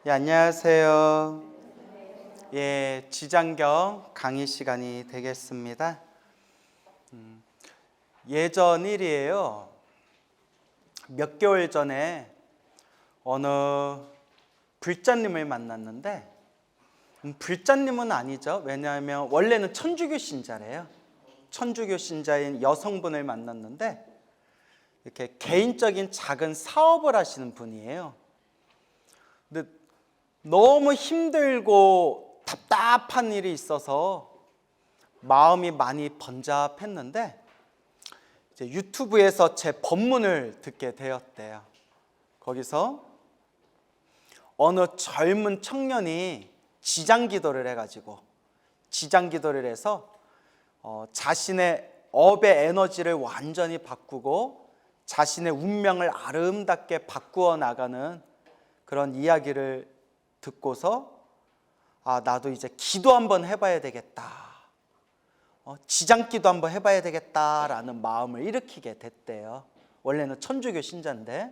안녕하세요. 지장경 강의 시간이 되겠습니다. 예전 일이에요. 몇 개월 전에 어느 불자님을 만났는데, 불자님은 아니죠. 왜냐하면 원래는 천주교 신자래요. 천주교 신자인 여성분을 만났는데, 이렇게 개인적인 작은 사업을 하시는 분이에요. 근데 너무 힘들고 답답한 일이 있어서 마음이 많이 번잡했는데, 이제 유튜브에서 제 법문을 듣게 되었대요. 거기서 어느 젊은 청년이 지장기도를 해가지고, 지장기도를 해서 자신의 업의 에너지를 완전히 바꾸고 자신의 운명을 아름답게 바꾸어 나가는 그런 이야기를 듣고서 나도 이제 기도 한번 해봐야 되겠다, 지장기도 한번 해봐야 되겠다라는 마음을 일으키게 됐대요. 원래는 천주교 신자인데.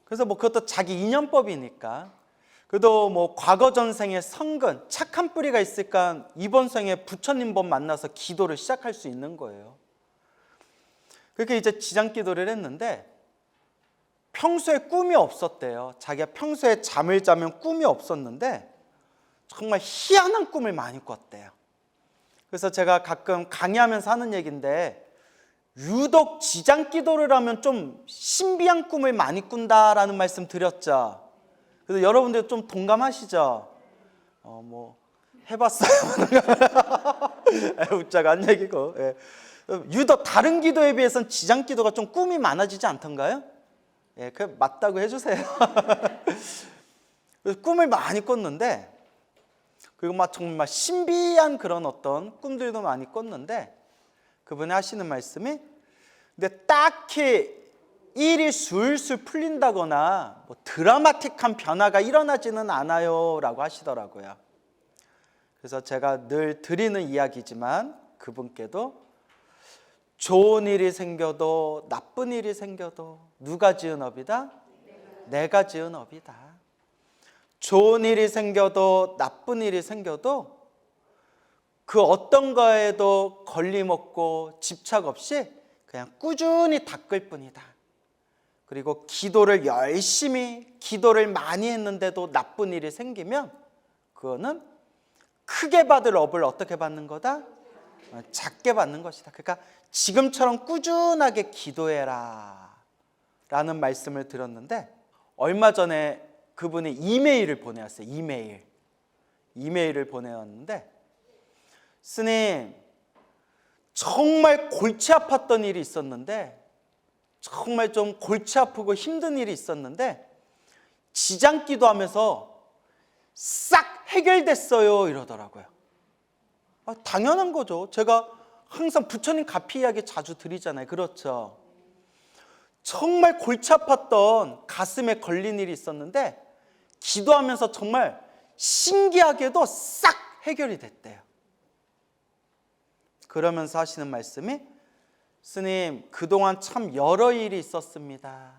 그래서 그것도 자기 인연법이니까, 그래도 과거 전생에 성근 착한 뿌리가 있으니까 이번 생에 부처님 법 만나서 기도를 시작할 수 있는 거예요. 그렇게 이제 지장기도를 했는데, 평소에 꿈이 없었대요. 자기가 평소에 잠을 자면 꿈이 없었는데 정말 희한한 꿈을 많이 꿨대요. 그래서 제가 가끔 강의하면서 하는 얘기인데, 유독 지장기도를 하면 좀 신비한 꿈을 많이 꾼다라는 말씀 드렸죠. 그래서 여러분들 좀 동감하시죠? 해봤어요. 웃자가 안 얘기고. 유독 다른 기도에 비해서는 지장기도가 좀 꿈이 많아지지 않던가요? 그 맞다고 해주세요. 그래서 꿈을 많이 꿨는데, 그리고 정말 신비한 그런 어떤 꿈들도 많이 꿨는데, 그분이 하시는 말씀이, 근데 딱히 일이 술술 풀린다거나 드라마틱한 변화가 일어나지는 않아요 라고 하시더라고요. 그래서 제가 늘 드리는 이야기지만, 그분께도 좋은 일이 생겨도 나쁜 일이 생겨도 누가 지은 업이다? 내가 지은 업이다. 좋은 일이 생겨도 나쁜 일이 생겨도 그 어떤 거에도 걸림없고 집착 없이 그냥 꾸준히 닦을 뿐이다. 그리고 기도를 열심히, 기도를 많이 했는데도 나쁜 일이 생기면 그거는 크게 받을 업을 어떻게 받는 거다? 작게 받는 것이다. 그러니까 지금처럼 꾸준하게 기도해라 라는 말씀을 드렸는데, 얼마 전에 그분이 이메일을 보내왔어요. 이메일을 보내왔는데, 스님, 정말 골치 아팠던 일이 있었는데, 정말 좀 골치 아프고 힘든 일이 있었는데 지장기도 하면서 싹 해결됐어요 이러더라고요. 당연한 거죠. 제가 항상 부처님 가피 이야기 자주 드리잖아요. 그렇죠? 정말 골치 아팠던 가슴에 걸린 일이 있었는데 기도하면서 정말 신기하게도 싹 해결이 됐대요. 그러면서 하시는 말씀이, 스님, 그동안 참 여러 일이 있었습니다.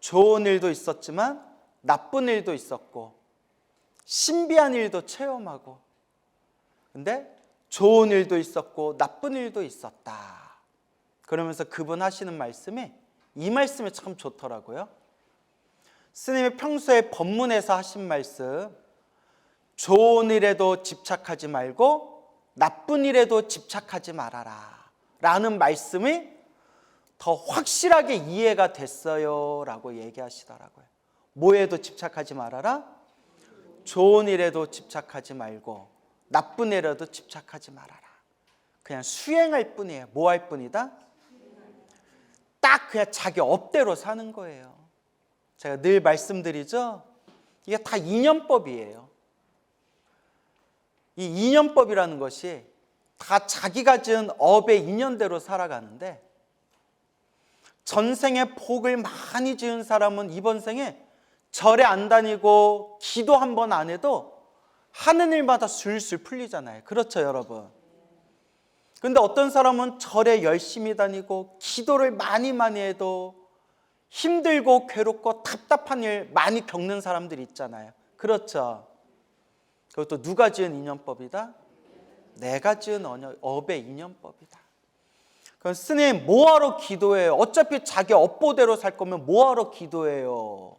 좋은 일도 있었지만 나쁜 일도 있었고 신비한 일도 체험하고, 근데 좋은 일도 있었고 나쁜 일도 있었다. 그러면서 그분 하시는 말씀이, 이 말씀이 참 좋더라고요. 스님이 평소에 법문에서 하신 말씀, 좋은 일에도 집착하지 말고 나쁜 일에도 집착하지 말아라 라는 말씀이 더 확실하게 이해가 됐어요 라고 얘기하시더라고요. 뭐에도 집착하지 말아라? 좋은 일에도 집착하지 말고 나쁜 일에도 집착하지 말아라. 그냥 수행할 뿐이에요. 뭐 할 뿐이다? 딱 그냥 자기 업대로 사는 거예요. 제가 늘 말씀드리죠, 이게 다 인연법이에요. 이 인연법이라는 것이 다 자기가 지은 업의 인연대로 살아가는데, 전생에 복을 많이 지은 사람은 이번 생에 절에 안 다니고 기도 한 번 안 해도 하는 일마다 술술 풀리잖아요. 그렇죠, 여러분? 근데 어떤 사람은 절에 열심히 다니고 기도를 많이 해도 힘들고 괴롭고 답답한 일 많이 겪는 사람들 있잖아요. 그렇죠? 그것도 누가 지은 인연법이다? 내가 지은 업의 인연법이다. 그럼 스님 뭐하러 기도해요? 어차피 자기 업보대로 살 거면 뭐하러 기도해요?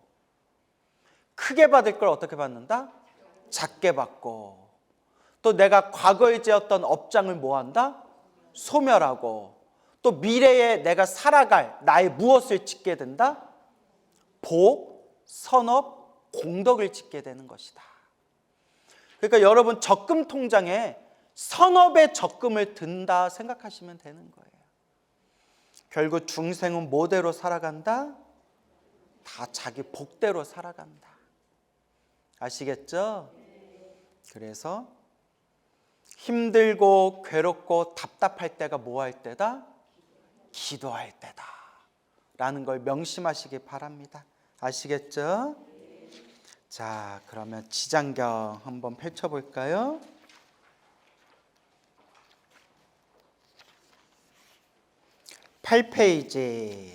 크게 받을 걸 어떻게 받는다? 작게 받고, 또 내가 과거에 지었던 업장을 뭐한다? 소멸하고, 또 미래에 내가 살아갈 나의 무엇을 짓게 된다? 복, 선업, 공덕을 짓게 되는 것이다. 그러니까 여러분 적금 통장에 선업의 적금을 든다 생각하시면 되는 거예요. 결국 중생은 뭐대로 살아간다? 다 자기 복대로 살아간다. 아시겠죠? 그래서 힘들고 괴롭고 답답할 때가 뭐 할 때다? 기도할 때다 라는 걸 명심하시기 바랍니다. 아시겠죠? 자, 그러면 지장경 한번 펼쳐볼까요? 8페이지.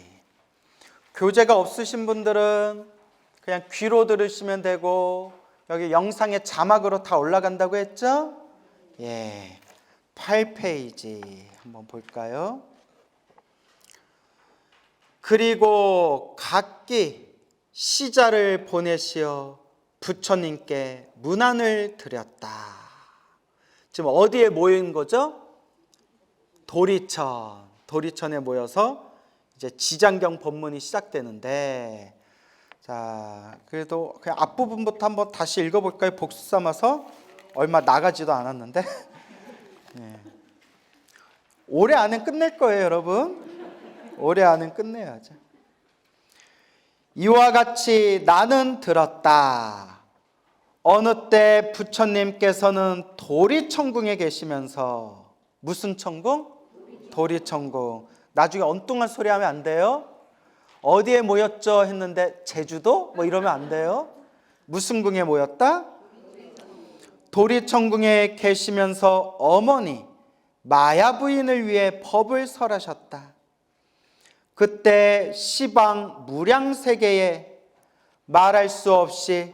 교재가 없으신 분들은 그냥 귀로 들으시면 되고, 여기 영상에 자막으로 다 올라간다고 했죠? 예, 8페이지 한번 볼까요? 그리고 각기 시자를 보내시어 부처님께 문안을 드렸다. 지금 어디에 모인 거죠? 도리천에 모여서 이제 지장경 법문이 시작되는데, 자, 그래도 그냥 앞부분부터 한번 다시 읽어볼까요? 복수 삼아서. 얼마 나가지도 않았는데 네. 올해 안에 끝낼 거예요, 여러분. 올해 안에 끝내야죠. 이와 같이 나는 들었다. 어느 때 부처님께서는 도리천궁에 계시면서, 무슨 천궁? 도리천궁. 나중에 엉뚱한 소리 하면 안 돼요. 어디에 모였죠 했는데 제주도? 뭐 이러면 안 돼요. 무슨 궁에 모였다? 도리천궁에 계시면서 어머니 마야 부인을 위해 법을 설하셨다. 그때 시방 무량세계에 말할 수 없이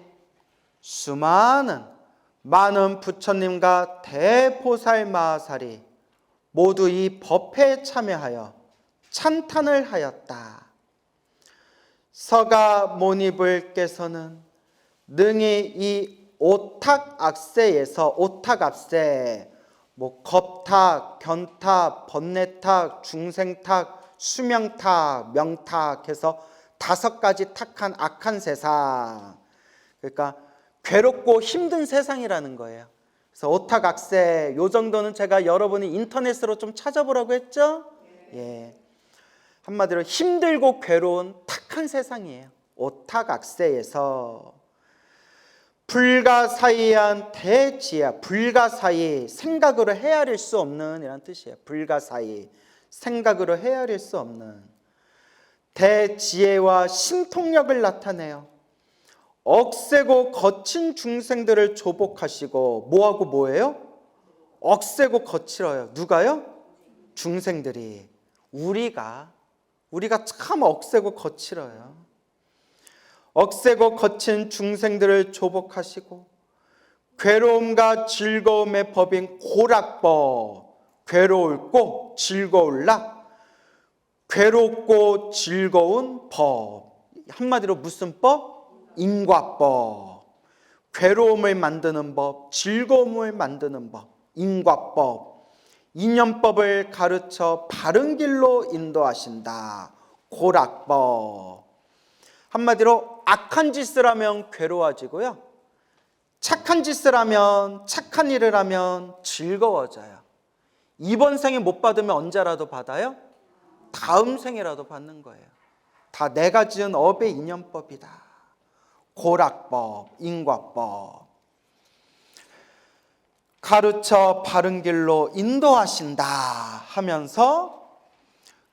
많은 부처님과 대보살마하살이 모두 이 법회에 참여하여 찬탄을 하였다. 서가모니불께서는 능히 이 오탁악세에서, 오탁악세, 뭐 겁탁, 견탁, 번뇌탁, 중생탁, 수명탁, 명탁 해서 5가지 탁한 악한 세상, 그러니까 괴롭고 힘든 세상이라는 거예요. 그래서 오탁악세, 요 정도는 제가 여러분이 인터넷으로 좀 찾아보라고 했죠? 예. 한마디로 힘들고 괴로운 탁한 세상이에요. 오탁악세에서 불가사의한 대지혜야. 불가사의, 생각으로 헤아릴 수 없는 이란 뜻이에요. 불가사의, 생각으로 헤아릴 수 없는 대지혜와 신통력을 나타내요. 억세고 거친 중생들을 조복하시고, 뭐하고 뭐예요? 억세고 거칠어요. 누가요? 중생들이. 우리가 참 억세고 거칠어요. 억세고 거친 중생들을 조복하시고, 괴로움과 즐거움의 법인 고락법, 괴로울 꼭 즐거울라, 괴롭고 즐거운 법. 한마디로 무슨 법? 인과법. 괴로움을 만드는 법, 즐거움을 만드는 법, 인과법. 인연법을 가르쳐 바른 길로 인도하신다. 고락법. 한마디로 악한 짓을 하면 괴로워지고요, 착한 짓을 하면, 착한 일을 하면 즐거워져요. 이번 생에 못 받으면 언제라도 받아요? 다음 생에라도 받는 거예요. 다 내가 지은 업의 인연법이다. 고락법, 인과법. 가르쳐 바른 길로 인도하신다 하면서,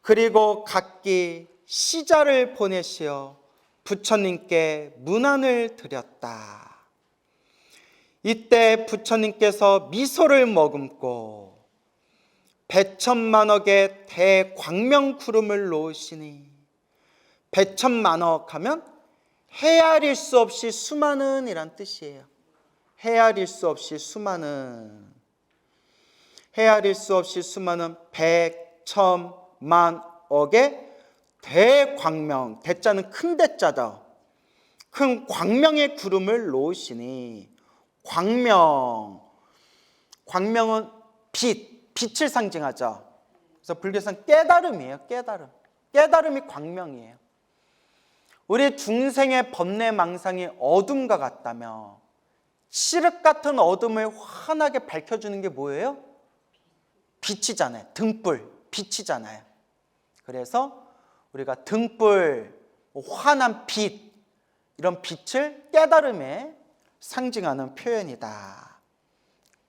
그리고 각기 시자를 보내시어 부처님께 문안을 드렸다. 이때 부처님께서 미소를 머금고 백천만억의 대광명 구름을 놓으시니 배천만억 하면 헤아릴 수 없이 수많은 이란 뜻이에요. 헤아릴 수 없이 수많은, 헤아릴 수 없이 수많은 백천만억의 대광명, 대자는 큰 대자다. 큰 광명의 구름을 놓으시니, 광명, 광명은 빛을 상징하죠. 그래서 불교에서는 깨달음이에요. 깨달음이 광명이에요. 우리 중생의 번뇌망상이 어둠과 같다며 칠흑 같은 어둠을 환하게 밝혀주는 게 뭐예요? 빛이잖아요. 등불, 빛이잖아요. 그래서 우리가 등불, 환한 빛, 이런 빛을 깨달음에 상징하는 표현이다.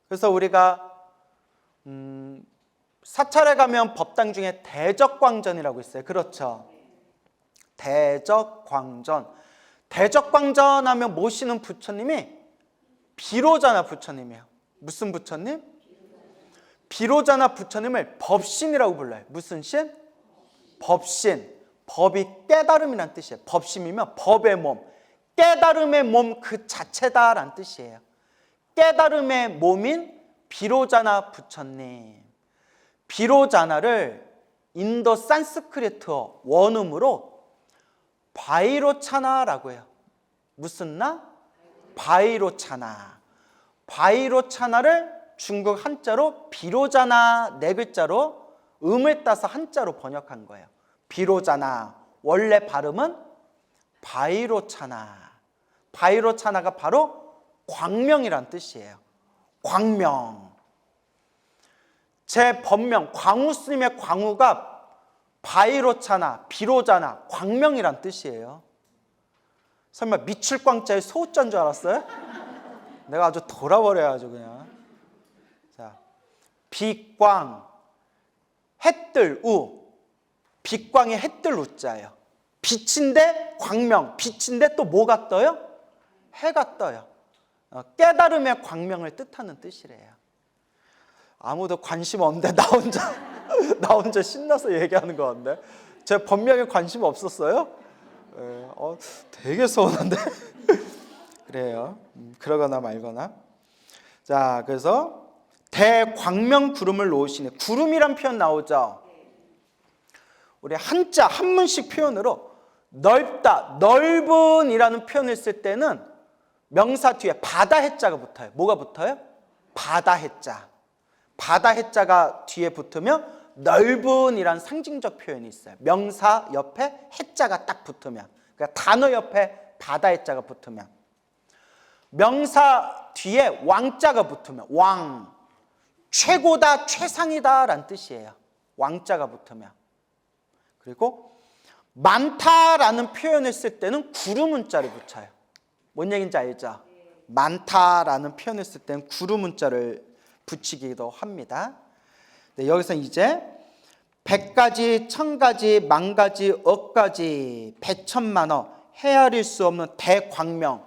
그래서 우리가 사찰에 가면 법당 중에 대적광전이라고 있어요. 그렇죠? 대적광전. 대적광전 하면 모시는 부처님이 비로자나 부처님이에요. 무슨 부처님? 비로자나 부처님을 법신이라고 불러요. 무슨 신? 법신. 법이 깨달음이란 뜻이에요. 법심이면 법의 몸, 깨달음의 몸 그 자체다라는 뜻이에요. 깨달음의 몸인 비로자나 부처님. 비로자나를 인도 산스크리트어 원음으로 바이로차나라고 해요. 무슨 나? 바이로차나. 바이로차나를 중국 한자로 비로자나 네 글자로 음을 따서 한자로 번역한 거예요. 비로자나. 원래 발음은 바이로차나. 바이로차나가 바로 광명이란 뜻이에요. 광명. 제 법명 광우스님의 광우가 바이로차나, 비로자나, 광명이란 뜻이에요. 설마 미출광자의 소자인 줄 알았어요? 내가 아주 돌아버려야죠 그냥. 자, 빛광, 해뜰 우. 빛광이 해뜰 우자예요. 빛인데 광명, 빛인데 또 뭐가 떠요? 해가 떠요. 깨달음의 광명을 뜻하는 뜻이래요. 아무도 관심 없는데 나 혼자 신나서 얘기하는 거 같네. 제 법명에 관심 없었어요? 되게 서운한데. 그래요. 그러거나 말거나. 자, 그래서 대광명 구름을 놓으시네. 구름이란 표현 나오죠. 우리 한자 한문식 표현으로 넓다, 넓은이라는 표현을 쓸 때는 명사 뒤에 바다 해자가 붙어요. 뭐가 붙어요? 바다 해자. 바다 해자가 뒤에 붙으면 넓은이란 상징적 표현이 있어요. 명사 옆에 해자가 딱 붙으면, 그러니까 단어 옆에 바다 해자가 붙으면, 명사 뒤에 왕자가 붙으면 왕, 최고다, 최상이다 라는 뜻이에요. 왕자가 붙으면. 그리고 많다라는 표현을 쓸 때는 구름문자를 붙여요. 뭔 얘기인지 알죠? 많다라는 표현을 쓸 때는 구름문자를 붙이기도 합니다. 네, 여기서 이제 100가지, 1000가지, 만가지, 억가지, 백천만억 헤아릴 수 없는 대광명,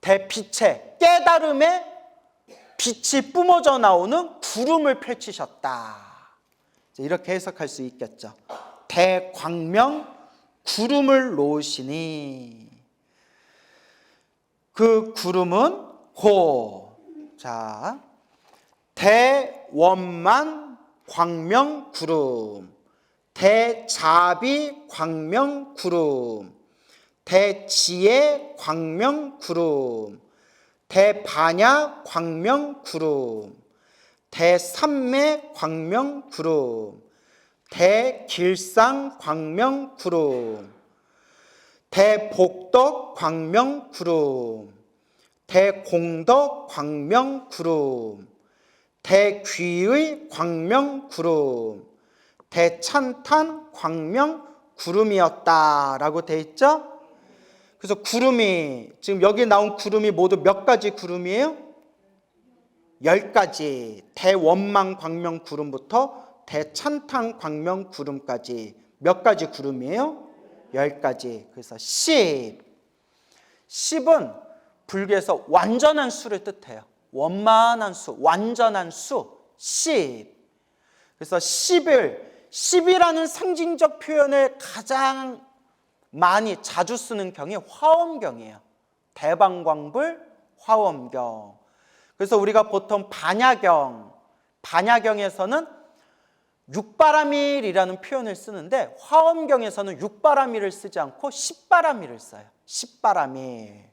대빛의 깨달음의 빛이 뿜어져 나오는 구름을 펼치셨다. 이렇게 해석할 수 있겠죠. 대광명 구름을 놓으시니, 그 구름은 자, 대원만 광명 구름, 대자비 광명 구름, 대지혜 광명 구름, 대반야 광명 구름, 대삼매 광명 구름, 대길상 광명 구름, 대복덕 광명 구름, 대공덕 광명 구름, 대귀의 광명 구름, 대찬탄 광명 구름이었다라고 돼 있죠? 그래서 구름이, 지금 여기 나온 구름이 모두 몇 가지 구름이에요? 10가지. 대원망 광명 구름부터 대찬탄 광명 구름까지 몇 가지 구름이에요? 10가지. 그래서 10. 10은 불교에서 완전한 수를 뜻해요. 원만한 수, 완전한 수, 10. 그래서 10이라는 상징적 표현을 가장 많이 자주 쓰는 경이 화엄경이에요. 대방광불 화엄경. 그래서 우리가 보통 반야경에서는 육바라밀이라는 표현을 쓰는데 화엄경에서는 육바라밀을 쓰지 않고 십바라밀을 써요. 십바라밀.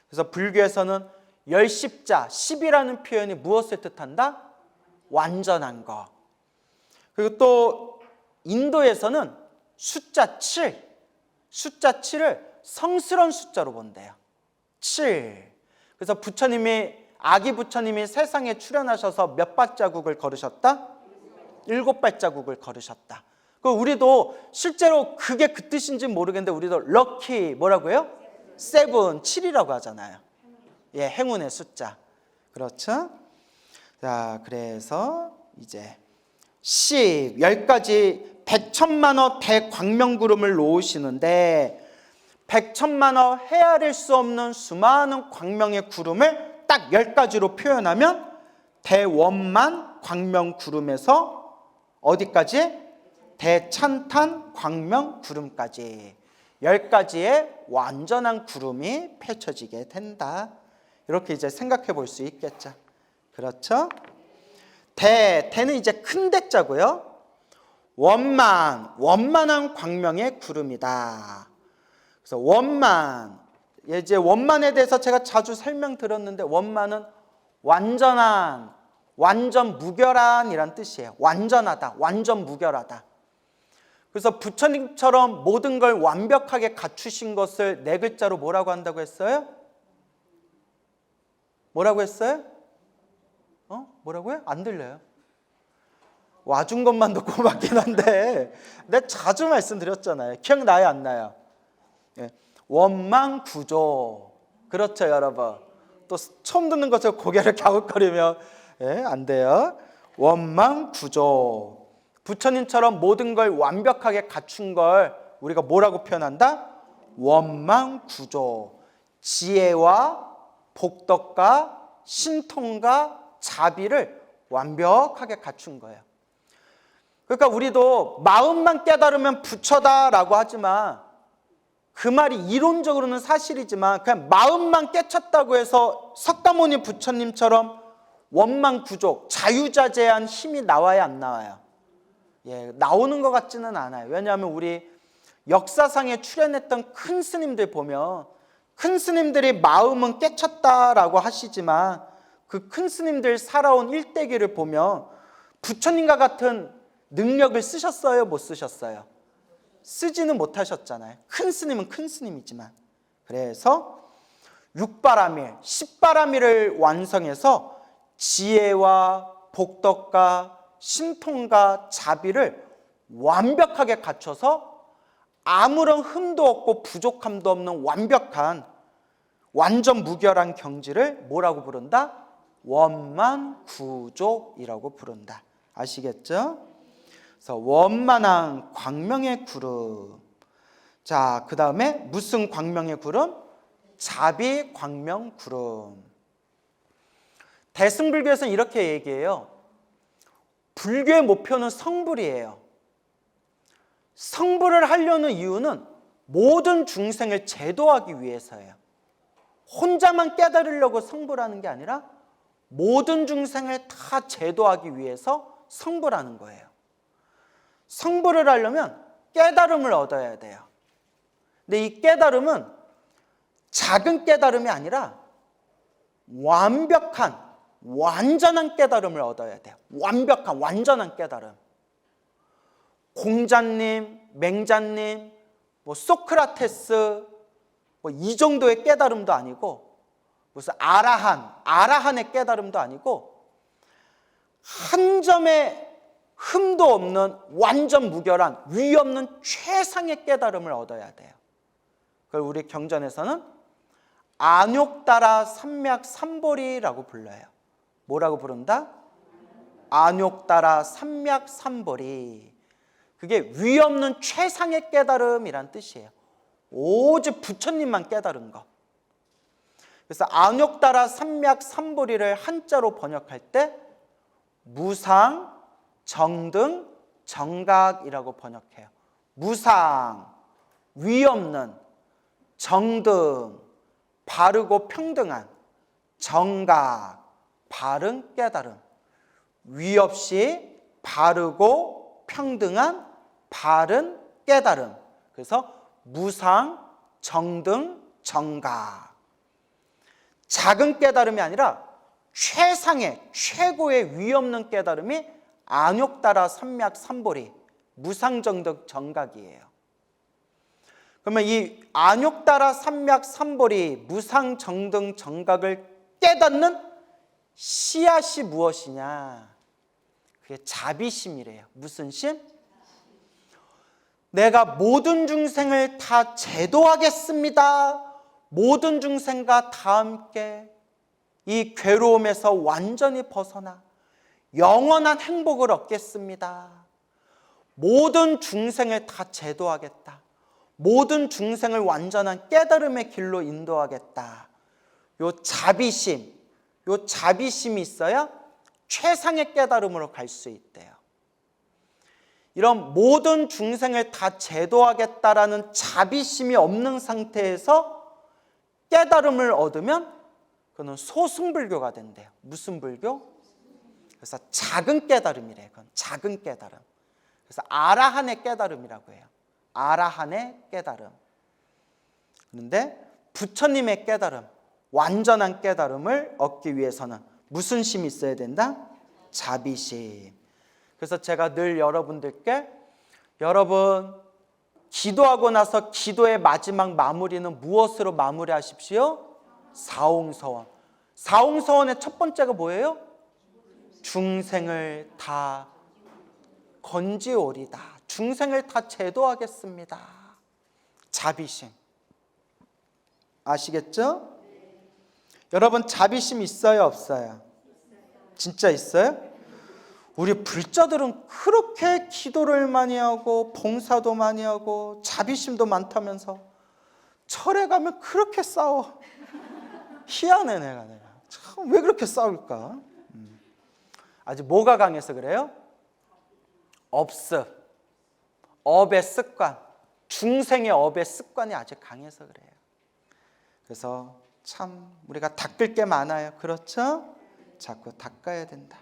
그래서 불교에서는 열십자, 십이라는 표현이 무엇을 뜻한다? 완전한 것. 그리고 또 인도에서는 숫자 7, 숫자 7을 성스러운 숫자로 본대요. 7. 그래서 아기 부처님이 세상에 출현하셔서 몇 발자국을 걸으셨다? 7발자국을 걸으셨다. 우리도 실제로 그게 그 뜻인지 모르겠는데 우리도 럭키 뭐라고요? 7, 7이라고 하잖아요. 예, 행운의 숫자. 그렇죠? 자, 그래서 이제 10가지 100천만호 대광명구름을 놓으시는데 100천만호 헤아릴 수 없는 수많은 광명의 구름을 딱 10가지로 표현하면 대원만 광명구름에서 어디까지? 대찬탄 광명구름까지 10가지의 완전한 구름이 펼쳐지게 된다. 이렇게 이제 생각해 볼 수 있겠죠. 그렇죠? 대는 이제 큰 대자고요. 원만한 광명의 구름이다. 그래서 이제 원만에 대해서 제가 자주 설명드렸는데 원만은 완전 무결한이란 뜻이에요. 완전하다, 완전 무결하다. 그래서 부처님처럼 모든 걸 완벽하게 갖추신 것을 4글자로 뭐라고 한다고 했어요? 뭐라고 했어요? 뭐라고요? 안 들려요. 와준 것만 듣고 맞긴 한데 내가 자주 말씀드렸잖아요. 기억나요? 안 나요? 예. 원망구조. 그렇죠, 여러분. 또 처음 듣는 것처럼 고개를 갸웃거리면 안 돼요. 원망구조. 부처님처럼 모든 걸 완벽하게 갖춘 걸 우리가 뭐라고 표현한다? 원망구조. 지혜와 복덕과 신통과 자비를 완벽하게 갖춘 거예요. 그러니까 우리도 마음만 깨달으면 부처다라고 하지만 그 말이 이론적으로는 사실이지만 그냥 마음만 깨쳤다고 해서 석가모니 부처님처럼 원망구조, 자유자재한 힘이 나와야 안 나와요? 예, 나오는 것 같지는 않아요. 왜냐하면 우리 역사상에 출연했던 큰 스님들 보면 큰 스님들이 마음은 깨쳤다라고 하시지만 그 큰 스님들 살아온 일대기를 보면 부처님과 같은 능력을 쓰셨어요? 못 쓰셨어요? 쓰지는 못하셨잖아요. 큰 스님은 큰 스님이지만. 그래서 6바라밀, 10바라밀을 완성해서 지혜와 복덕과 신통과 자비를 완벽하게 갖춰서 아무런 흠도 없고 부족함도 없는 완벽한 완전 무결한 경지를 뭐라고 부른다? 원만구조이라고 부른다. 아시겠죠? 그래서 원만한 광명의 구름. 자, 그 다음에 무슨 광명의 구름? 자비 광명 구름. 대승불교에서는 이렇게 얘기해요. 불교의 목표는 성불이에요. 성불을 하려는 이유는 모든 중생을 제도하기 위해서예요. 혼자만 깨달으려고 성불하는 게 아니라 모든 중생을 다 제도하기 위해서 성불하는 거예요. 성불을 하려면 깨달음을 얻어야 돼요. 근데 이 깨달음은 작은 깨달음이 아니라 완전한 깨달음을 얻어야 돼요. 완전한 깨달음. 공자님, 맹자님, 소크라테스 이 정도의 깨달음도 아니고 무슨 아라한의 깨달음도 아니고 한 점의 흠도 없는 완전 무결한 위 없는 최상의 깨달음을 얻어야 돼요. 그걸 우리 경전에서는 안욕따라 삼맥삼보리라고 불러요. 뭐라고 부른다? 안욕따라 삼맥삼보리. 그게 위 없는 최상의 깨달음이란 뜻이에요. 오직 부처님만 깨달은 것. 그래서 안욕따라 삼맥삼보리를 한자로 번역할 때 무상, 정등, 정각이라고 번역해요. 무상, 위 없는 정등, 바르고 평등한 정각, 바른 깨달음. 위 없이 바르고 평등한 바른 깨달음. 그래서 무상, 정등, 정각. 작은 깨달음이 아니라 최상의, 최고의 위 없는 깨달음이 안욕따라 삼맥 삼보리, 무상정득 정각이에요. 그러면 이 안욕따라 삼맥 삼보리, 무상정등 정각을 깨닫는 씨앗이 무엇이냐? 그게 자비심이래요. 무슨 심? 내가 모든 중생을 다 제도하겠습니다. 모든 중생과 다 함께 이 괴로움에서 완전히 벗어나 영원한 행복을 얻겠습니다. 모든 중생을 다 제도하겠다. 모든 중생을 완전한 깨달음의 길로 인도하겠다. 요 자비심이 있어야 최상의 깨달음으로 갈 수 있대요. 이런 모든 중생을 다 제도하겠다라는 자비심이 없는 상태에서 깨달음을 얻으면 그건 소승불교가 된대요. 무슨 불교? 그래서 작은 깨달음이래요. 그건 작은 깨달음. 그래서 아라한의 깨달음이라고 해요. 아라한의 깨달음. 그런데 부처님의 깨달음, 완전한 깨달음을 얻기 위해서는 무슨 심이 있어야 된다? 자비심. 그래서 제가 늘 여러분들께, 여러분 기도하고 나서 기도의 마지막 마무리는 무엇으로 마무리하십시오? 사홍서원. 사홍서원의 첫 번째가 뭐예요? 중생을 다 건지오리다. 중생을 다 제도하겠습니다. 자비심. 아시겠죠? 여러분 자비심 있어요, 없어요? 진짜 있어요? 우리 불자들은 그렇게 기도를 많이 하고 봉사도 많이 하고 자비심도 많다면서 절에 가면 그렇게 싸워. 희한해 내가. 참 왜 그렇게 싸울까? 아직 뭐가 강해서 그래요? 업습, 업의 습관, 중생의 업의 습관이 아직 강해서 그래요. 그래서 참 우리가 닦을 게 많아요. 그렇죠? 자꾸 닦아야 된다.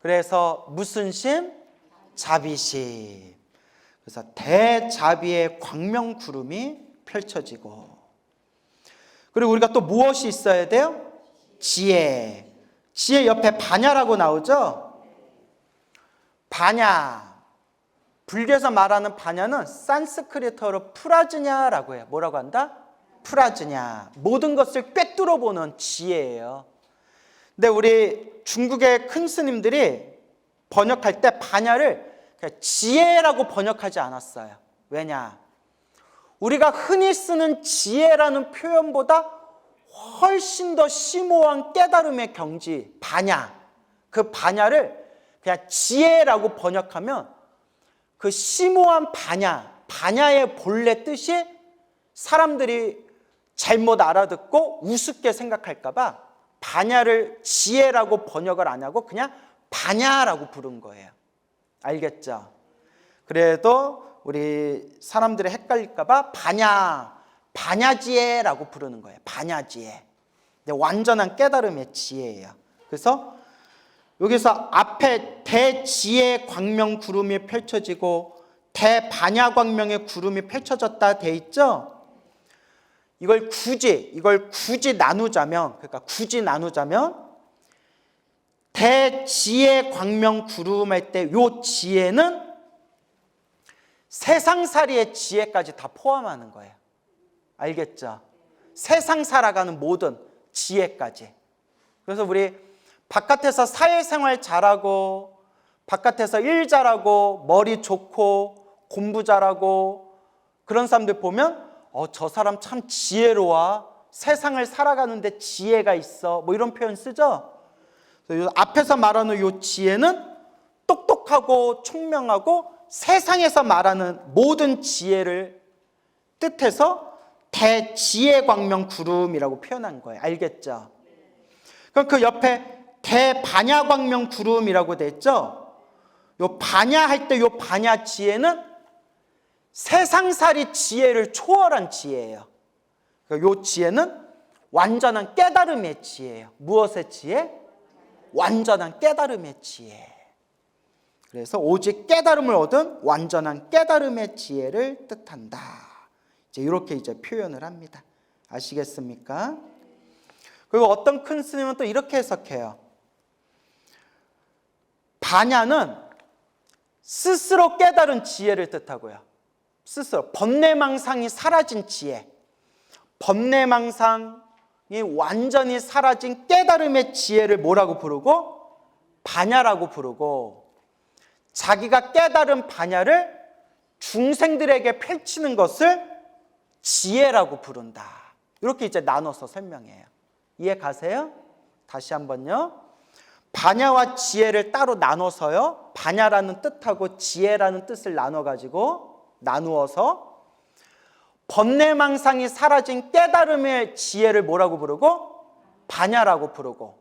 그래서 무슨 심? 자비심. 그래서 대자비의 광명구름이 펼쳐지고, 그리고 우리가 또 무엇이 있어야 돼요? 지혜. 지혜 옆에 반야라고 나오죠? 반야. 불교에서 말하는 반야는 산스크리트어로 프라즈냐라고 해요. 뭐라고 한다? 프라즈냐. 모든 것을 꿰뚫어 보는 지혜예요. 근데 우리 중국의 큰 스님들이 번역할 때 반야를 지혜라고 번역하지 않았어요. 왜냐? 우리가 흔히 쓰는 지혜라는 표현보다 훨씬 더 심오한 깨달음의 경지, 반야. 그 반야를 그냥 지혜라고 번역하면 그 심오한 반야의 본래 뜻이 사람들이 잘못 알아듣고 우습게 생각할까 봐 반야를 지혜라고 번역을 안 하고 그냥 반야라고 부른 거예요. 알겠죠? 그래도 우리 사람들이 헷갈릴까 봐 반야지혜라고 부르는 거예요. 반야지혜. 완전한 깨달음의 지혜예요. 그래서 여기서 앞에 대지혜 광명 구름이 펼쳐지고 대반야 광명의 구름이 펼쳐졌다 돼 있죠? 이걸 굳이 나누자면, 그러니까 굳이 나누자면 대지혜 광명 구름 할 때 요 지혜는 세상살이의 지혜까지 다 포함하는 거예요. 알겠죠? 세상 살아가는 모든 지혜까지. 그래서 우리 바깥에서 사회생활 잘하고 바깥에서 일 잘하고 머리 좋고 공부 잘하고 그런 사람들 보면 저 사람 참 지혜로워. 세상을 살아가는데 지혜가 있어. 뭐 이런 표현 쓰죠? 앞에서 말하는 이 지혜는 똑똑하고 총명하고 세상에서 말하는 모든 지혜를 뜻해서 대지혜광명 구름이라고 표현한 거예요. 알겠죠? 그럼 그 옆에 대반야광명 구름이라고 돼 있죠? 요 반야할 때 요 반야 지혜는 세상살이 지혜를 초월한 지혜예요. 이 지혜는 완전한 깨달음의 지혜예요. 무엇의 지혜? 완전한 깨달음의 지혜. 그래서 오직 깨달음을 얻은 완전한 깨달음의 지혜를 뜻한다. 이렇게 표현을 합니다. 아시겠습니까? 그리고 어떤 큰 스님은 또 이렇게 해석해요. 반야는 스스로 깨달은 지혜를 뜻하고요. 스스로 번뇌망상이 사라진 지혜, 번뇌망상이 완전히 사라진 깨달음의 지혜를 뭐라고 부르고? 반야라고 부르고, 자기가 깨달은 반야를 중생들에게 펼치는 것을 지혜라고 부른다. 이렇게 나눠서 설명해요. 이해 가세요? 다시 한번요. 반야와 지혜를 따로 나눠서요. 반야라는 뜻하고 지혜라는 뜻을 나누어서 번뇌망상이 사라진 깨달음의 지혜를 뭐라고 부르고? 반야라고 부르고,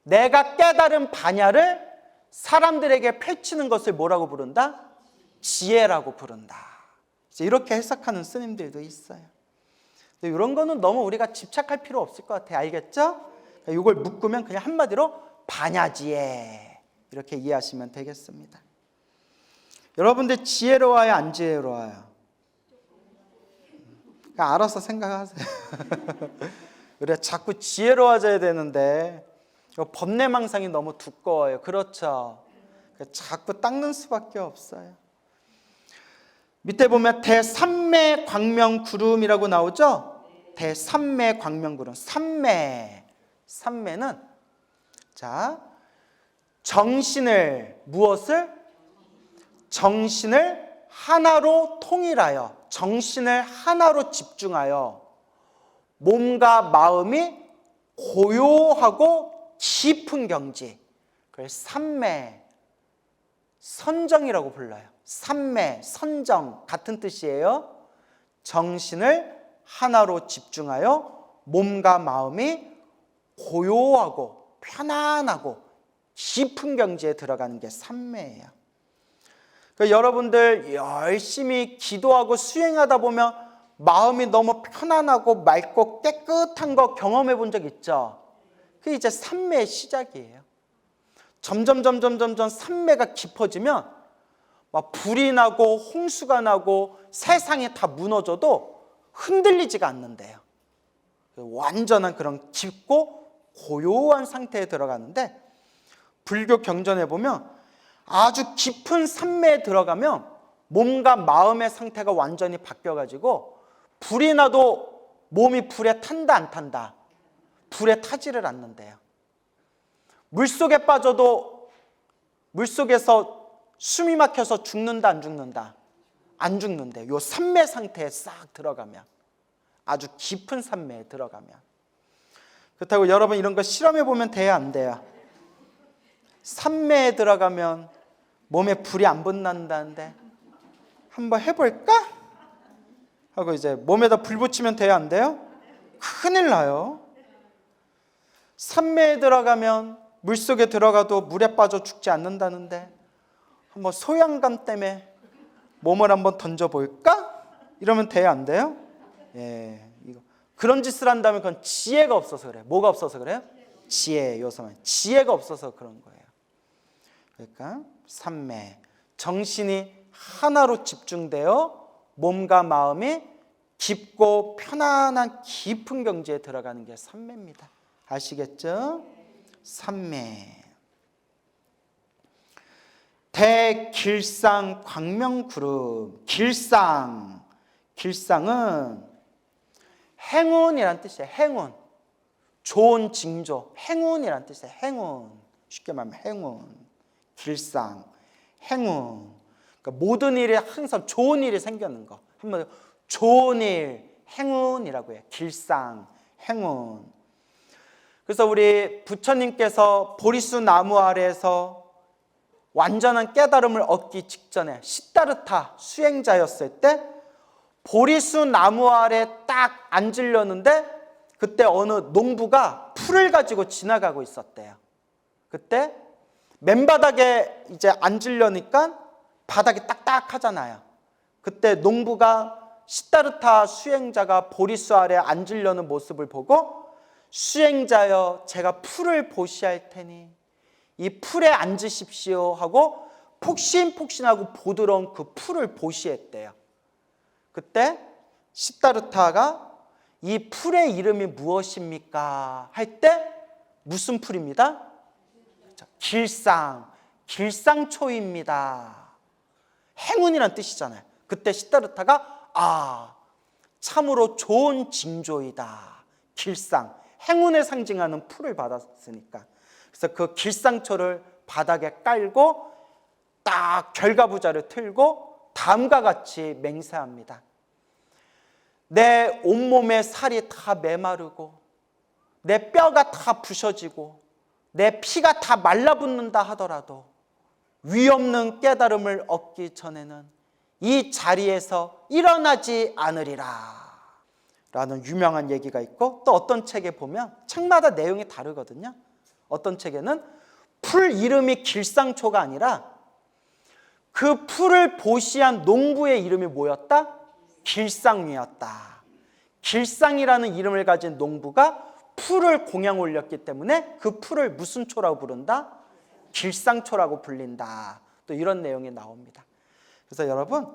내가 깨달은 반야를 사람들에게 펼치는 것을 뭐라고 부른다? 지혜라고 부른다. 이렇게 해석하는 스님들도 있어요. 이런 거는 너무 우리가 집착할 필요 없을 것 같아요. 알겠죠? 이걸 묶으면 그냥 한마디로 반야지혜, 이렇게 이해하시면 되겠습니다. 여러분들 지혜로워요, 안 지혜로워요? 그냥 알아서 생각하세요. 그래, 자꾸 지혜로워져야 되는데 번뇌망상이 너무 두꺼워요. 그렇죠? 자꾸 닦는 수밖에 없어요. 밑에 보면 대삼매 광명구름이라고 나오죠? 대삼매 광명구름. 삼매는 정신을 하나로 통일하여, 정신을 하나로 집중하여 몸과 마음이 고요하고 깊은 경지, 그걸 삼매, 선정이라고 불러요. 삼매, 선정 같은 뜻이에요. 정신을 하나로 집중하여 몸과 마음이 고요하고 편안하고 깊은 경지에 들어가는 게 삼매예요. 그러니까 여러분들 열심히 기도하고 수행하다 보면 마음이 너무 편안하고 맑고 깨끗한 거 경험해 본 적 있죠? 그게 이제 삼매의 시작이에요. 점점 삼매가 깊어지면 막 불이 나고 홍수가 나고 세상이 다 무너져도 흔들리지가 않는데요. 완전한 그런 깊고 고요한 상태에 들어가는데, 불교 경전에 보면 아주 깊은 삼매에 들어가면 몸과 마음의 상태가 완전히 바뀌어가지고 불이 나도 몸이 불에 탄다 안 탄다? 불에 타지를 않는데요. 물속에 빠져도 물속에서 숨이 막혀서 죽는다 안 죽는다? 안 죽는데, 요 삼매 상태에 싹 들어가면, 아주 깊은 삼매에 들어가면. 그렇다고 여러분 이런 거 실험해 보면 돼야 안 돼요? 삼매에 들어가면 몸에 불이 안 붙는다는데 한번 해볼까? 하고 몸에다 불 붙이면 돼야 안 돼요? 큰일 나요. 삼매에 들어가면 물속에 들어가도 물에 빠져 죽지 않는다는데 한번 소양감 때문에 몸을 한번 던져볼까? 이러면 돼야 안 돼요? 예, 이거. 그런 짓을 한다면 그건 지혜가 없어서 그래요. 뭐가 없어서 그래요? 지혜 요소만. 지혜가 없어서 그런 거예요. 그러니까 삼매, 정신이 하나로 집중되어 몸과 마음이 깊고 편안한 깊은 경지에 들어가는 게 삼매입니다. 아시겠죠? 삼매. 대길상 광명구름. 길상은 행운이란 뜻이에요. 행운. 좋은 징조. 행운이란 뜻이에요. 행운. 쉽게 말하면 행운. 길상. 행운. 그러니까 모든 일에 항상 좋은 일이 생기는 거. 한번 좋은 일, 행운이라고 해요. 길상, 행운. 그래서 우리 부처님께서 보리수 나무 아래에서 완전한 깨달음을 얻기 직전에 시다르타 수행자였을 때 보리수 나무 아래 딱 앉으려는데 그때 어느 농부가 풀을 가지고 지나가고 있었대요. 그때 맨바닥에 앉으려니까 바닥이 딱딱하잖아요. 그때 농부가 시다르타 수행자가 보리수 아래 앉으려는 모습을 보고 수행자여 제가 풀을 보시할 테니 이 풀에 앉으십시오 하고 폭신폭신하고 부드러운 그 풀을 보시했대요. 그때 시다르타가 이 풀의 이름이 무엇입니까? 할 때 무슨 풀입니다? 길상초입니다. 행운이란 뜻이잖아요. 그때 시다르타가 참으로 좋은 징조이다. 길상, 행운을 상징하는 풀을 받았으니까. 그래서 그 길상초를 바닥에 깔고 딱 결과부자를 틀고 다음과 같이 맹세합니다. 내 온몸의 살이 다 메마르고 내 뼈가 다 부셔지고 내 피가 다 말라붙는다 하더라도 위없는 깨달음을 얻기 전에는 이 자리에서 일어나지 않으리라 라는 유명한 얘기가 있고, 또 어떤 책에 보면 책마다 내용이 다르거든요. 어떤 책에는 풀 이름이 길상초가 아니라 그 풀을 보시한 농부의 이름이 뭐였다? 길상이었다. 길상이라는 이름을 가진 농부가 풀을 공양 올렸기 때문에 그 풀을 무슨 초라고 부른다? 길상초라고 불린다. 또 이런 내용이 나옵니다. 그래서 여러분,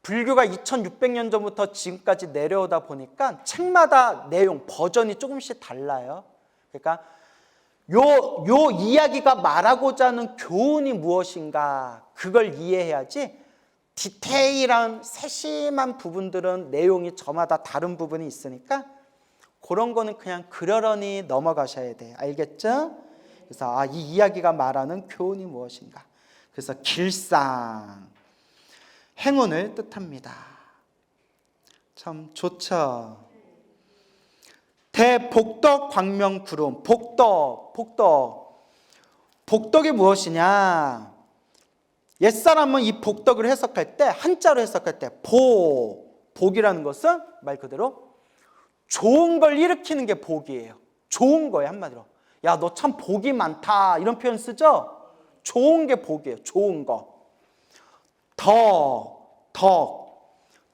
불교가 2600년 전부터 지금까지 내려오다 보니까 책마다 내용, 버전이 조금씩 달라요. 그러니까 요 이야기가 말하고자 하는 교훈이 무엇인가, 그걸 이해해야지 디테일한 세심한 부분들은 내용이 저마다 다른 부분이 있으니까 그런 거는 그냥 그러려니 넘어가셔야 돼요. 알겠죠? 그래서 이 이야기가 말하는 교훈이 무엇인가. 그래서 길상, 행운을 뜻합니다. 참 좋죠. 대복덕 광명구름. 복덕이 무엇이냐? 옛사람은 이 복덕을 해석할 때, 한자로 해석할 때 복이라는 것은 말 그대로 좋은 걸 일으키는 게 복이에요. 좋은 거예요. 한마디로 야, 너 참 복이 많다 이런 표현 쓰죠? 좋은 게 복이에요. 좋은 거.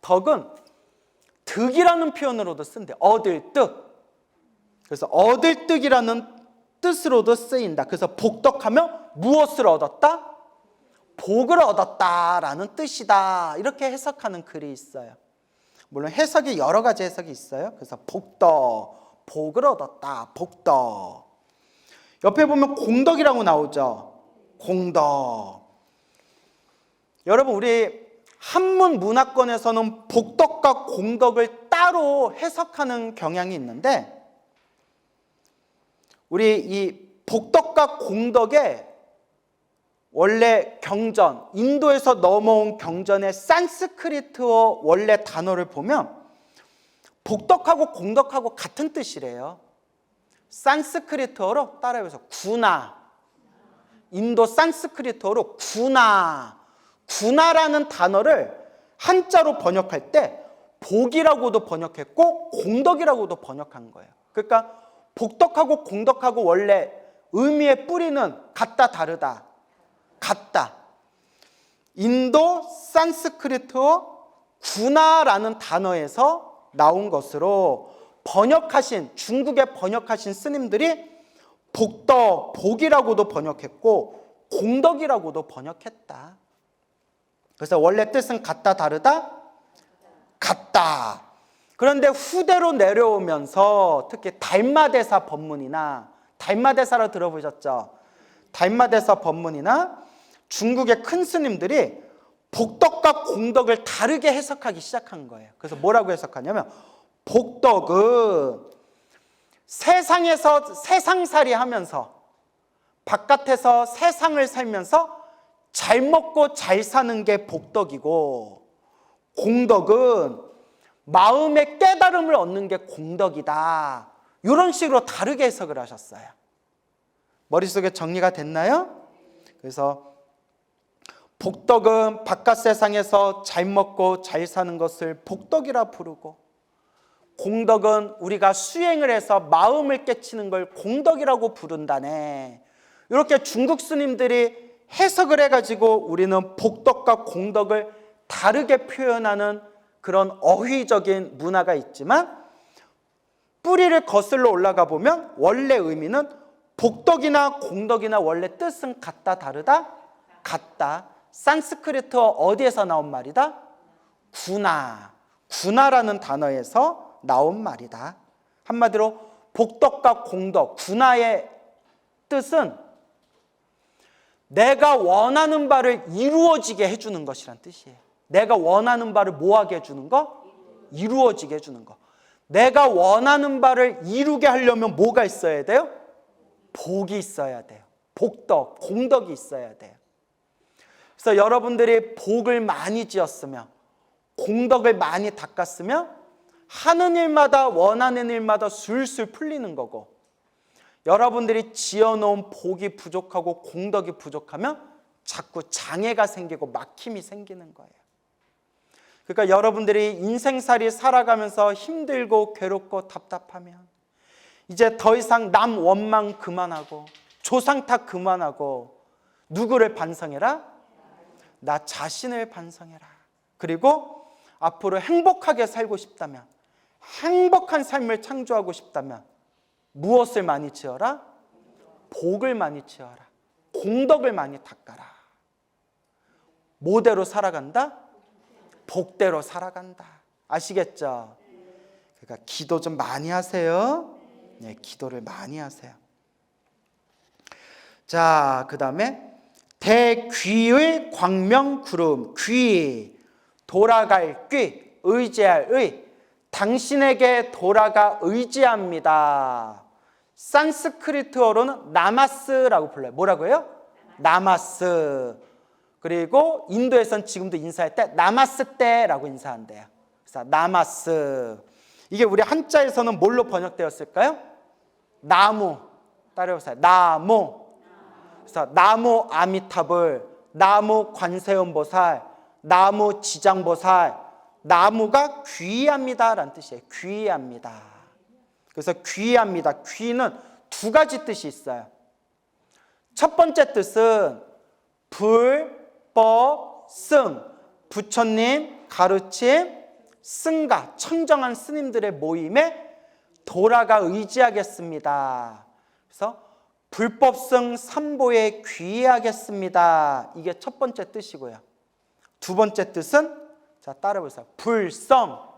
덕은 득이라는 표현으로도 쓴대. 얻을 득. 그래서 얻을 득이라는 뜻으로도 쓰인다. 그래서 복덕하면 무엇을 얻었다? 복을 얻었다라는 뜻이다. 이렇게 해석하는 글이 있어요. 물론 해석이 여러 가지 해석이 있어요. 그래서 복덕, 복을 얻었다. 복덕. 옆에 보면 공덕이라고 나오죠. 공덕. 여러분, 우리 한문 문화권에서는 복덕과 공덕을 따로 해석하는 경향이 있는데, 우리 이 복덕과 공덕의 원래 경전, 인도에서 넘어온 경전의 산스크리트어 원래 단어를 보면 복덕하고 공덕하고 같은 뜻이래요. 산스크리트어로 따라해서 구나, 인도 산스크리트어로 구나라는 단어를 한자로 번역할 때 복이라고도 번역했고 공덕이라고도 번역한 거예요. 그러니까 복덕하고 공덕하고 원래 의미의 뿌리는 같다 다르다. 같다. 인도 산스크리트어 구나라는 단어에서 나온 것으로 중국에 번역하신 스님들이 복이라고도 번역했고 공덕이라고도 번역했다. 그래서 원래 뜻은 같다 다르다? 같다. 그런데 후대로 내려오면서 특히 달마대사 법문이나, 달마대사를 들어보셨죠? 달마대사 법문이나 중국의 큰 스님들이 복덕과 공덕을 다르게 해석하기 시작한 거예요. 그래서 뭐라고 해석하냐면, 복덕은 세상에서 세상살이 하면서, 바깥에서 세상을 살면서 잘 먹고 잘 사는 게 복덕이고, 공덕은 마음의 깨달음을 얻는 게 공덕이다. 이런 식으로 다르게 해석을 하셨어요. 머릿속에 정리가 됐나요? 그래서 복덕은 바깥 세상에서 잘 먹고 잘 사는 것을 복덕이라 부르고, 공덕은 우리가 수행을 해서 마음을 깨치는 걸 공덕이라고 부른다네. 이렇게 중국 스님들이 해석을 해가지고 우리는 복덕과 공덕을 다르게 표현하는 그런 어휘적인 문화가 있지만 뿌리를 거슬러 올라가 보면 원래 의미는 복덕이나 공덕이나 원래 뜻은 같다 다르다? 같다. 산스크리트어 어디에서 나온 말이다? 구나. 구나라는 단어에서 나온 말이다. 한마디로 복덕과 공덕, 구나의 뜻은 내가 원하는 바를 이루어지게 해주는 것이란 뜻이에요. 내가 원하는 바를 뭐하게 해주는 거? 이루어지게 해주는 거. 내가 원하는 바를 이루게 하려면 뭐가 있어야 돼요? 복이 있어야 돼요. 복덕, 공덕이 있어야 돼요. 그래서 여러분들이 복을 많이 지었으면, 공덕을 많이 닦았으면 하는 일마다 원하는 일마다 술술 풀리는 거고, 여러분들이 지어놓은 복이 부족하고 공덕이 부족하면 자꾸 장애가 생기고 막힘이 생기는 거예요. 그러니까 여러분들이 인생살이 살아가면서 힘들고 괴롭고 답답하면 이제 더 이상 남 원망 그만하고 조상 탓 그만하고 누구를 반성해라? 나 자신을 반성해라. 그리고 앞으로 행복하게 살고 싶다면, 행복한 삶을 창조하고 싶다면 무엇을 많이 지어라? 복을 많이 지어라. 공덕을 많이 닦아라. 뭐대로 살아간다? 복대로 살아간다. 아시겠죠? 그러니까 기도 좀 많이 하세요. 네, 기도를 많이 하세요. 자, 그 다음에 대귀의 광명구름. 귀, 돌아갈 귀, 의지할 의. 당신에게 돌아가 의지합니다. 산스크리트어로는 나마스라고 불러요. 뭐라고요? 나마스. 그리고 인도에서는 지금도 인사할 때 나마스테라고 인사한대요. 그래서 나마스. 이게 우리 한자에서는 뭘로 번역되었을까요? 나무. 따라해보세요. 나무. 그래서 나무 아미타불, 나무 관세음보살, 나무 지장보살. 나무가 귀합니다라는 뜻이에요. 귀합니다. 그래서 귀합니다. 귀는 두 가지 뜻이 있어요. 첫 번째 뜻은 불, 법, 승. 부처님 가르침, 승가, 청정한 스님들의 모임에 돌아가 의지하겠습니다. 그래서 불법승 삼보에 귀의하겠습니다. 이게 첫 번째 뜻이고요. 두 번째 뜻은, 자, 따라해보세요. 불성.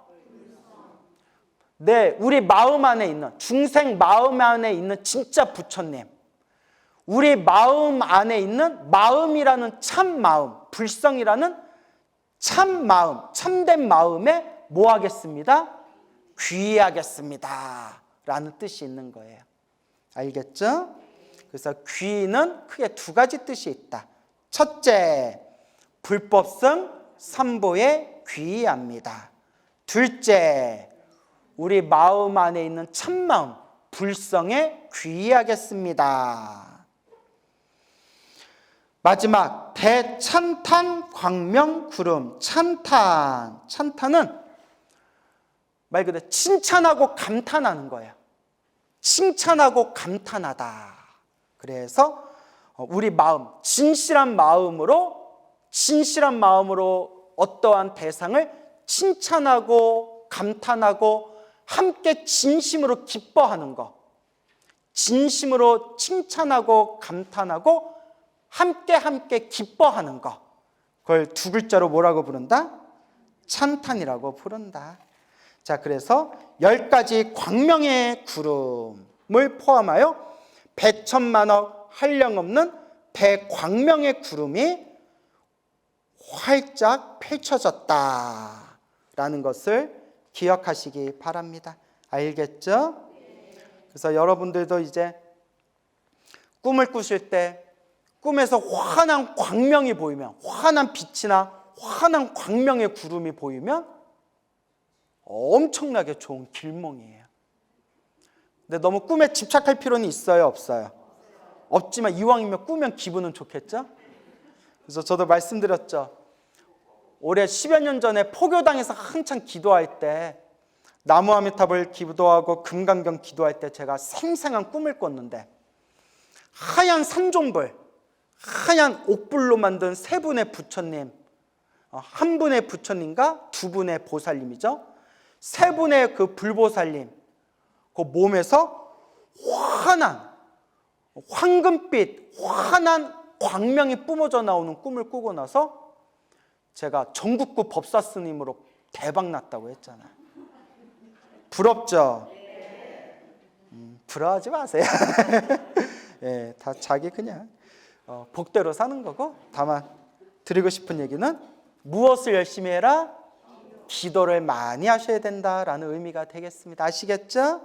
네, 우리 마음 안에 있는, 중생 마음 안에 있는 진짜 부처님, 우리 마음 안에 있는 마음이라는 참 마음, 불성이라는 참 마음, 참된 마음에 뭐 하겠습니다? 귀의하겠습니다 라는 뜻이 있는 거예요. 알겠죠? 그래서 귀는 크게 두 가지 뜻이 있다. 첫째, 불법성 삼보에 귀의합니다. 둘째, 우리 마음 안에 있는 참마음, 불성에 귀의하겠습니다. 마지막, 대찬탄 광명구름. 찬탄. 찬탄은 말 그대로 칭찬하고 감탄하는 거예요. 칭찬하고 감탄하다. 그래서 우리 마음, 진실한 마음으로 어떠한 대상을 칭찬하고 감탄하고 함께 진심으로 기뻐하는 것. 진심으로 칭찬하고 감탄하고 함께 기뻐하는 것. 그걸 두 글자로 뭐라고 부른다? 찬탄이라고 부른다. 자, 그래서 10가지 광명의 구름을 포함하여 백천만억 한량없는 대광명의 구름이 활짝 펼쳐졌다라는 것을 기억하시기 바랍니다. 알겠죠? 그래서 여러분들도 이제 꿈을 꾸실 때 꿈에서 환한 광명이 보이면, 환한 빛이나 환한 광명의 구름이 보이면 엄청나게 좋은 길몽이에요. 근데 너무 꿈에 집착할 필요는 있어요, 없어요? 없지만 이왕이면 꾸면 기분은 좋겠죠? 그래서 저도 말씀드렸죠. 올해 10여 년 전에 포교당에서 한창 기도할 때, 나무아미탑을 기도하고 금강경 기도할 때 제가 생생한 꿈을 꿨는데, 하얀 산종불, 하얀 옥불로 만든 세 분의 부처님, 한 분의 부처님과 두 분의 보살님이죠. 세 분의 그 불보살님, 그 몸에서 환한 황금빛 환한 광명이 뿜어져 나오는 꿈을 꾸고 나서 제가 전국구 법사 스님으로 대박 났다고 했잖아요. 부럽죠? 부러워하지 마세요. 예, 다 자기 그냥 복대로 사는 거고, 다만 드리고 싶은 얘기는 무엇을 열심히 해라? 기도를 많이 하셔야 된다라는 의미가 되겠습니다. 아시겠죠?